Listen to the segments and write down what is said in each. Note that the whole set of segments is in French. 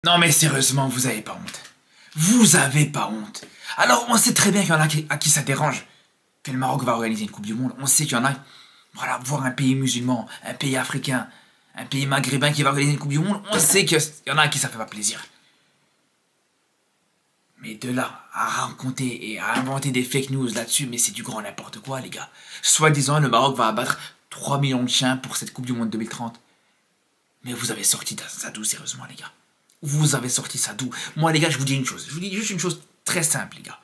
Non mais sérieusement, vous avez pas honte. Vous avez pas honte. Alors on sait très bien qu'il y en a à qui ça dérange que le Maroc va organiser une Coupe du Monde. On sait qu'il y en a, voilà, voir un pays musulman, un pays africain, un pays maghrébin qui va organiser une Coupe du Monde, on sait qu'il y en a à qui ça fait pas plaisir. Mais de là à raconter et à inventer des fake news là-dessus, mais c'est du grand n'importe quoi les gars. Soi-disant, le Maroc va abattre 3 millions de chiens pour cette Coupe du Monde 2030. Mais vous avez sorti ça d'où, sérieusement les gars? Vous avez sorti ça d'où? Moi les gars, je vous dis une chose. Je vous dis juste une chose très simple les gars.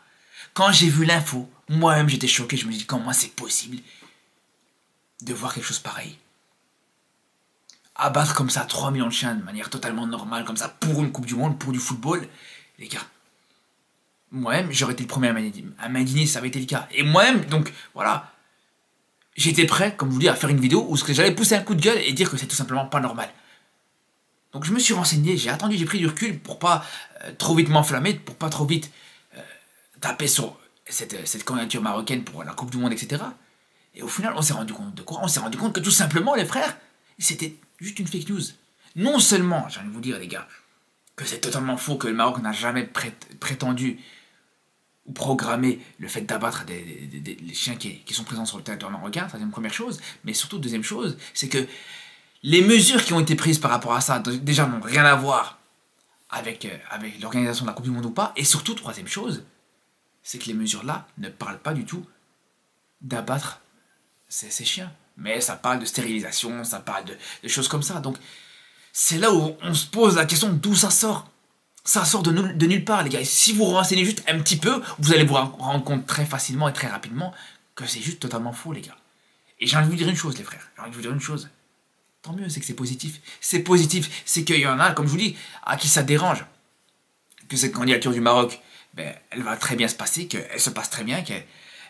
Quand j'ai vu l'info, moi-même j'étais choqué. Je me dis comment c'est possible de voir quelque chose pareil. Abattre comme ça 3 millions de chiens de manière totalement normale, comme ça, pour une Coupe du Monde, pour du football. Les gars, moi-même j'aurais été le premier à m'indigner si ça avait été le cas. Et moi-même, donc voilà, j'étais prêt, comme je vous dis, à faire une vidéo où j'allais pousser un coup de gueule et dire que c'est tout simplement pas normal. Donc je me suis renseigné, j'ai attendu, j'ai pris du recul pour pas trop vite m'enflammer, pour pas trop vite taper sur cette candidature marocaine pour la Coupe du Monde, etc. Et au final, on s'est rendu compte de quoi? On s'est rendu compte que tout simplement, les frères, c'était juste une fake news. Non seulement, j'ai envie de vous dire les gars, que c'est totalement faux, que le Maroc n'a jamais prétendu ou programmé le fait d'abattre les chiens qui sont présents sur le territoire marocain, ça c'est une première chose, mais surtout deuxième chose, c'est que les mesures qui ont été prises par rapport à ça, déjà, n'ont rien à voir avec l'organisation de la Coupe du Monde ou pas. Et surtout, troisième chose, c'est que les mesures-là ne parlent pas du tout d'abattre ces chiens. Mais ça parle de stérilisation, ça parle de choses comme ça. Donc, c'est là où on se pose la question d'où ça sort. Ça sort de nulle part, les gars. Et si vous renseignez juste un petit peu, vous allez vous rendre compte très facilement et très rapidement que c'est juste totalement faux, les gars. Et j'ai envie de vous dire une chose, les frères. J'ai envie de vous dire une chose. Tant mieux, c'est que c'est positif. C'est positif, c'est qu'il y en a, comme je vous dis, à qui ça dérange. Que cette candidature du Maroc, ben, elle va très bien se passer, qu'elle se passe très bien, qu'elle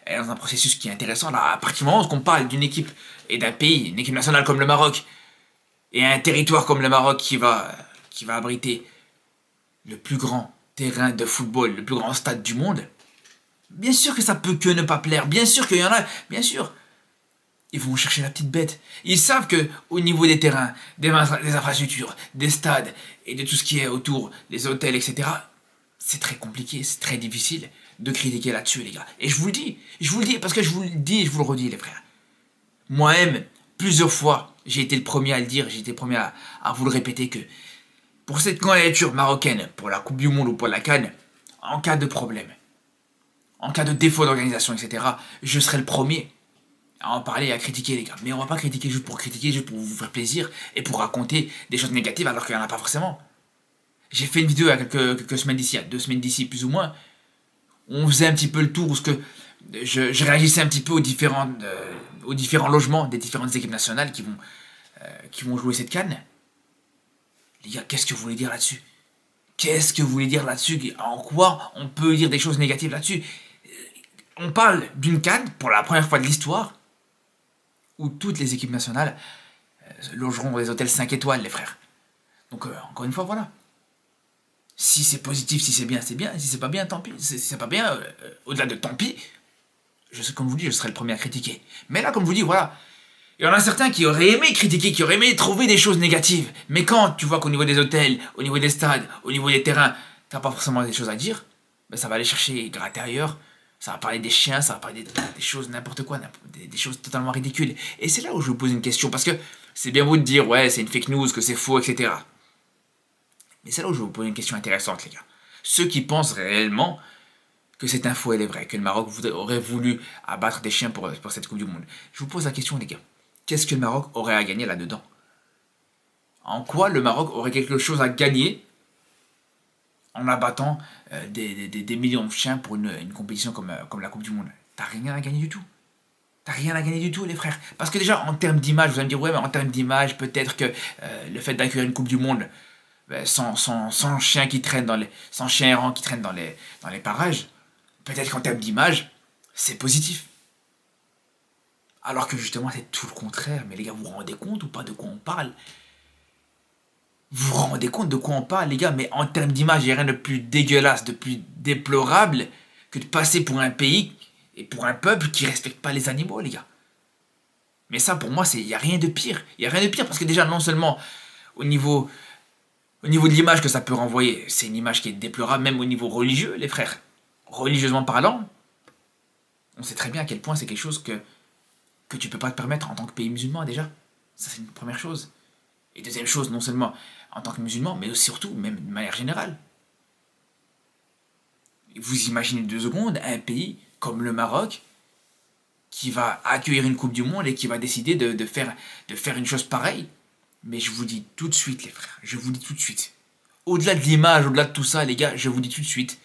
est dans un processus qui est intéressant. Là, à partir du moment où on parle d'une équipe et d'un pays, une équipe nationale comme le Maroc, et un territoire comme le Maroc qui va abriter le plus grand terrain de football, le plus grand stade du monde, bien sûr que ça peut que ne pas plaire, bien sûr qu'il y en a, bien sûr. Ils vont chercher la petite bête. Ils savent que au niveau des terrains, des infrastructures, des stades et de tout ce qui est autour, les hôtels, etc., c'est très compliqué, c'est très difficile de critiquer là-dessus, les gars. Et je vous le dis, parce que je vous le dis et je vous le redis, les frères. Moi-même, plusieurs fois, j'ai été le premier à le dire, j'ai été le premier à vous le répéter que pour cette candidature marocaine, pour la Coupe du Monde ou pour la CAN, en cas de problème, en cas de défaut d'organisation, etc., je serai le premier à en parler et à critiquer, les gars. Mais on va pas critiquer, juste pour vous faire plaisir et pour raconter des choses négatives alors qu'il n'y en a pas forcément. J'ai fait une vidéo il y a quelques semaines d'ici, il y a 2 semaines d'ici plus ou moins. On faisait un petit peu le tour où je réagissais un petit peu aux différents logements des différentes équipes nationales qui vont jouer cette CAN. Les gars, qu'est-ce que vous voulez dire là-dessus? Qu'est-ce que vous voulez dire là-dessus? En quoi on peut dire des choses négatives là-dessus? On parle d'une CAN pour la première fois de l'histoire où toutes les équipes nationales logeront dans des hôtels 5 étoiles, les frères. Donc, encore une fois, voilà. Si c'est positif, si c'est bien, c'est bien. Si c'est pas bien, tant pis. Si c'est pas bien, au-delà de tant pis, comme je vous dis, je serai le premier à critiquer. Mais là, comme je vous dis, voilà. Il y en a certains qui auraient aimé critiquer, qui auraient aimé trouver des choses négatives. Mais quand tu vois qu'au niveau des hôtels, au niveau des stades, au niveau des terrains, t'as pas forcément des choses à dire, ben ça va aller chercher gratter ailleurs. Ça va parler des chiens, ça va parler des choses, n'importe quoi, des choses totalement ridicules. Et c'est là où je vous pose une question, parce que c'est bien beau de dire, ouais, c'est une fake news, que c'est faux, etc. Mais c'est là où je vous pose une question intéressante, les gars. Ceux qui pensent réellement que cette info, elle est vraie, que le Maroc aurait voulu abattre des chiens pour cette Coupe du Monde. Je vous pose la question, les gars. Qu'est-ce que le Maroc aurait à gagner là-dedans? En quoi le Maroc aurait quelque chose à gagner en abattant des millions de chiens pour une compétition comme la Coupe du Monde? T'as rien à gagner du tout. T'as rien à gagner du tout, les frères. Parce que déjà, en termes d'image, vous allez me dire, ouais, mais en termes d'image, peut-être que le fait d'accueillir une Coupe du Monde sans chiens qui traînent sans chiens errants qui traînent dans les parages, peut-être qu'en termes d'image, c'est positif. Alors que justement, c'est tout le contraire. Mais les gars, vous vous rendez compte ou pas de quoi on parle? Vous vous rendez compte de quoi on parle, les gars? Mais en termes d'image, il n'y a rien de plus dégueulasse, de plus déplorable que de passer pour un pays et pour un peuple qui ne respecte pas les animaux, les gars. Mais ça, pour moi, il n'y a rien de pire. Il n'y a rien de pire parce que déjà, non seulement au niveau Au niveau de l'image que ça peut renvoyer, c'est une image qui est déplorable, même au niveau religieux, les frères. Religieusement parlant, on sait très bien à quel point c'est quelque chose que tu peux pas te permettre en tant que pays musulman déjà. Ça, c'est une première chose. Et deuxième chose, non seulement en tant que musulman, mais aussi, surtout, même de manière générale. Vous imaginez 2 secondes un pays comme le Maroc qui va accueillir une Coupe du Monde et qui va décider de faire une chose pareille. Mais je vous dis tout de suite, les frères, je vous dis tout de suite. Au-delà de l'image, au-delà de tout ça, les gars, je vous dis tout de suite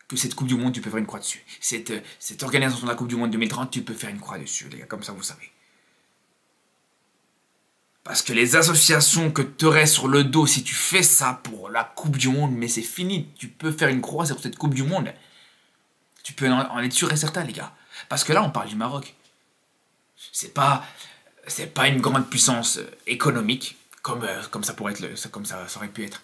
que cette Coupe du Monde, tu peux faire une croix dessus. Cette organisation de la Coupe du Monde 2030, tu peux faire une croix dessus, les gars, comme ça vous savez. Parce que les associations que tu aurais sur le dos si tu fais ça pour la Coupe du Monde, mais c'est fini, tu peux faire une croix sur cette Coupe du Monde. Tu peux en être sûr et certain, les gars. Parce que là, on parle du Maroc. C'est pas une grande puissance économique, comme ça pourrait être, comme ça aurait pu être,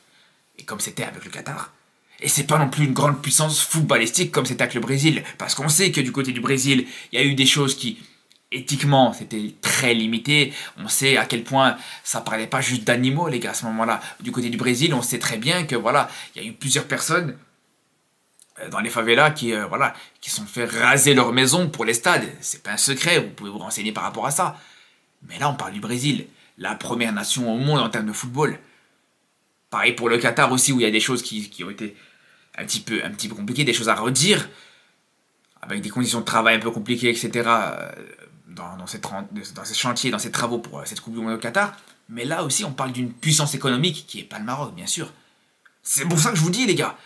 et comme c'était avec le Qatar. Et c'est pas non plus une grande puissance footballistique comme c'était avec le Brésil. Parce qu'on sait que du côté du Brésil, il y a eu des choses qui, éthiquement, c'était très limité. On sait à quel point ça parlait pas juste d'animaux, les gars, à ce moment-là. Du côté du Brésil, on sait très bien que, voilà, il y a eu plusieurs personnes dans les favelas qui sont fait raser leur maison pour les stades. C'est pas un secret, vous pouvez vous renseigner par rapport à ça. Mais là, on parle du Brésil, la première nation au monde en termes de football. Pareil pour le Qatar aussi, où il y a des choses qui ont été un petit peu compliquées, des choses à redire, avec des conditions de travail un peu compliquées, etc., dans ces chantiers, dans ces travaux pour cette Coupe du Monde au Qatar. Mais là aussi, on parle d'une puissance économique qui n'est pas le Maroc, bien sûr. C'est pour ça que je vous dis, les gars,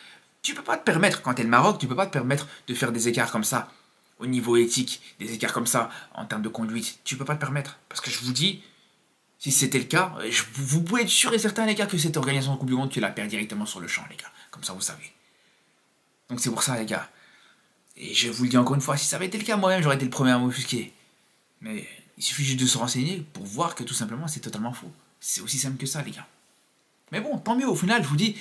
tu peux pas te permettre, quand t'es le Maroc, tu peux pas te permettre de faire des écarts comme ça, au niveau éthique, des écarts comme ça, en termes de conduite. Tu peux pas te permettre. Parce que je vous dis, si c'était le cas, vous pouvez être sûr et certain, les gars, que cette organisation de Coupe du Monde, tu la perds directement sur le champ, les gars. Comme ça, vous savez. Donc c'est pour ça, les gars. Et je vous le dis encore une fois, si ça avait été le cas, moi-même, j'aurais été le premier à m'offusquer. Mais il suffit juste de se renseigner pour voir que tout simplement, c'est totalement faux. C'est aussi simple que ça, les gars. Mais bon, tant mieux, au final, je vous dis,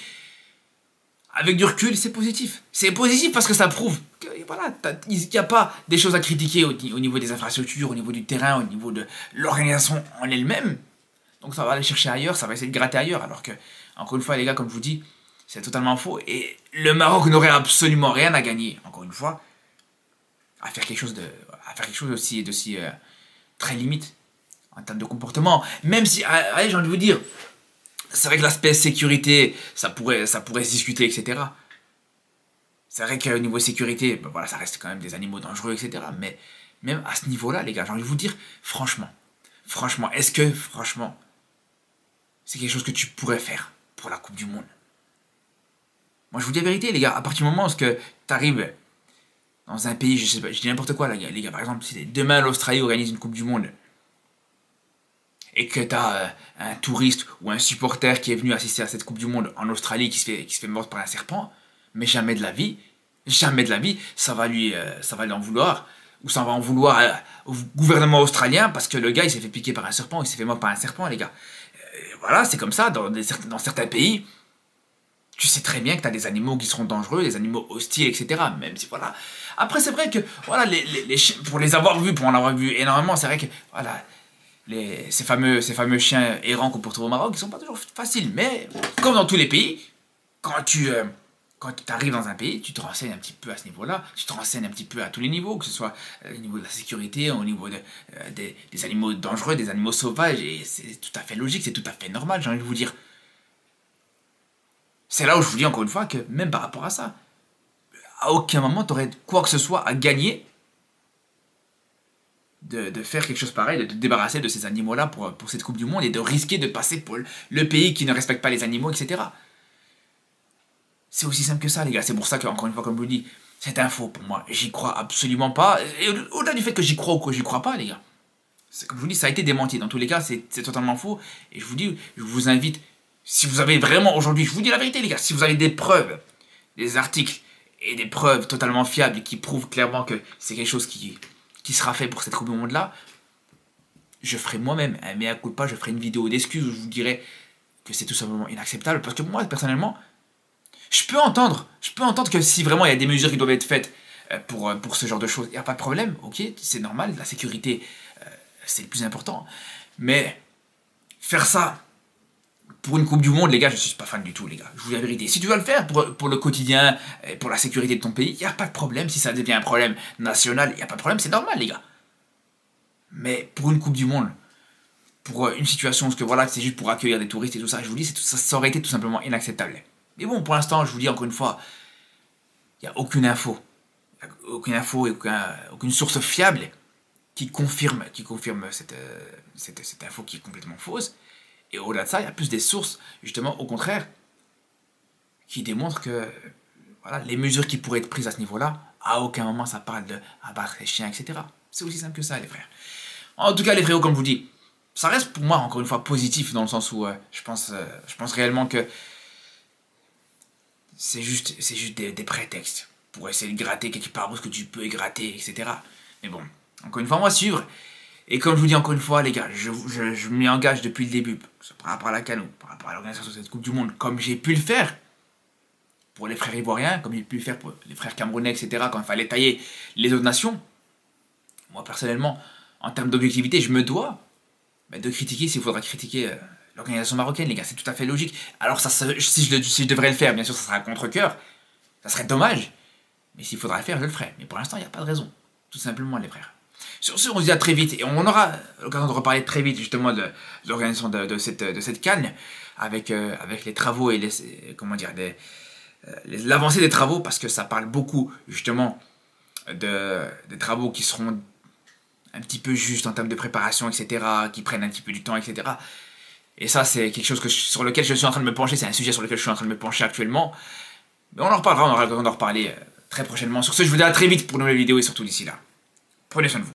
avec du recul, c'est positif. C'est positif parce que ça prouve que, voilà, il n'y a pas des choses à critiquer au niveau des infrastructures, au niveau du terrain, au niveau de l'organisation en elle-même. Donc ça va aller chercher ailleurs, ça va essayer de gratter ailleurs. Alors que, encore une fois, les gars, comme je vous dis, c'est totalement faux. Et le Maroc n'aurait absolument rien à gagner, encore une fois, à faire quelque chose aussi très limite en termes de comportement. Même si, allez, j'ai envie de vous dire, c'est vrai que l'aspect sécurité, ça pourrait se discuter, etc. C'est vrai qu'au niveau sécurité, ben voilà, ça reste quand même des animaux dangereux, etc. Mais même à ce niveau-là, les gars, j'ai envie de vous dire, franchement, est-ce que, c'est quelque chose que tu pourrais faire pour la Coupe du Monde? Moi, je vous dis la vérité, les gars, à partir du moment où tu arrives dans un pays, je sais pas, je dis n'importe quoi, les gars, par exemple, si demain l'Australie organise une Coupe du Monde, et que tu as un touriste ou un supporter qui est venu assister à cette Coupe du Monde en Australie qui se fait mordre par un serpent, mais jamais de la vie, ça va lui en vouloir, ou ça va en vouloir au gouvernement australien parce que le gars il s'est fait piquer par un serpent, il s'est fait mordre par un serpent, les gars. Voilà, c'est comme ça, dans certains pays, tu sais très bien que tu as des animaux qui seront dangereux, des animaux hostiles, etc. Même si, voilà. Après, c'est vrai que, voilà, les chiens, pour en avoir vu énormément, c'est vrai que, voilà, ces fameux chiens errants qu'on peut retrouver au Maroc, ils sont pas toujours faciles. Mais, comme dans tous les pays, quand tu arrives dans un pays, tu te renseignes un petit peu à ce niveau-là, tu te renseignes un petit peu à tous les niveaux, que ce soit au niveau de la sécurité, au niveau des animaux dangereux, des animaux sauvages, et c'est tout à fait logique, c'est tout à fait normal, j'ai envie de vous dire. C'est là où je vous dis encore une fois que, même par rapport à ça, à aucun moment tu aurais quoi que ce soit à gagner de faire quelque chose pareil, de te débarrasser de ces animaux-là pour cette Coupe du Monde et de risquer de passer pour le pays qui ne respecte pas les animaux, etc. C'est aussi simple que ça, les gars. C'est pour ça que, encore une fois, comme je vous dis, c'est un faux pour moi. J'y crois absolument pas. Et au-delà du fait que j'y crois ou que j'y crois pas, les gars, comme je vous dis, ça a été démenti. Dans tous les cas, c'est totalement faux. Et je vous dis, je vous invite, si vous avez vraiment aujourd'hui, je vous dis la vérité, les gars, si vous avez des preuves, des articles et des preuves totalement fiables qui prouvent clairement que c'est quelque chose qui sera fait pour cette Coupe du Monde-là, je ferai moi-même un mea culpa, je ferai une vidéo d'excuses où je vous dirai que c'est tout simplement inacceptable. Parce que moi, personnellement, je peux entendre que si vraiment il y a des mesures qui doivent être faites pour ce genre de choses, il n'y a pas de problème, ok, c'est normal, la sécurité, c'est le plus important. Mais faire ça pour une Coupe du Monde, les gars, je suis pas fan du tout, les gars. Je vous dis la vérité. Si tu veux le faire pour le quotidien, et pour la sécurité de ton pays, il n'y a pas de problème. Si ça devient un problème national, il n'y a pas de problème, c'est normal, les gars. Mais pour une Coupe du Monde, pour une situation où voilà, c'est juste pour accueillir des touristes et tout ça, je vous dis, ça aurait été tout simplement inacceptable. Mais bon, pour l'instant, je vous dis encore une fois, il n'y a aucune info. Aucune info et aucune source fiable qui confirme cette info qui est complètement fausse. Et au-delà de ça, il y a plus des sources, justement, au contraire, qui démontrent que voilà, les mesures qui pourraient être prises à ce niveau-là, à aucun moment ça parle de abattre les chiens, etc. C'est aussi simple que ça, les frères. En tout cas, les frérots, comme je vous dis, ça reste pour moi, encore une fois, positif, dans le sens où je pense réellement que c'est juste des prétextes pour essayer de gratter quelque part où ce que tu peux gratter, etc. Mais bon, encore une fois, moi, suivre. Et comme je vous dis encore une fois, les gars, je m'y engage depuis le début, par rapport à la CAN, par rapport à l'organisation de cette Coupe du Monde, comme j'ai pu le faire pour les frères ivoiriens, comme j'ai pu le faire pour les frères camerounais, etc., quand il fallait tailler les autres nations. Moi, personnellement, en termes d'objectivité, je me dois de critiquer s'il faudra critiquer l'organisation marocaine, les gars, c'est tout à fait logique. Alors, si je devrais le faire, bien sûr, ça sera à contre-cœur, ça serait dommage, mais s'il faudra le faire, je le ferai. Mais pour l'instant, il n'y a pas de raison, tout simplement, les frères. Sur ce, on se dit à très vite, et on aura l'occasion de reparler très vite, justement, de l'organisation de cette CAN, avec les travaux et l'avancée des travaux, parce que ça parle beaucoup, justement, des travaux qui seront un petit peu justes en termes de préparation, etc., qui prennent un petit peu du temps, etc. Et ça, c'est quelque chose sur lequel je suis en train de me pencher, c'est un sujet sur lequel je suis en train de me pencher actuellement. Mais on en reparlera, on aura l'occasion d'en reparler très prochainement. Sur ce, je vous dis à très vite pour une nouvelle vidéo, et surtout d'ici là, prenez soin de vous.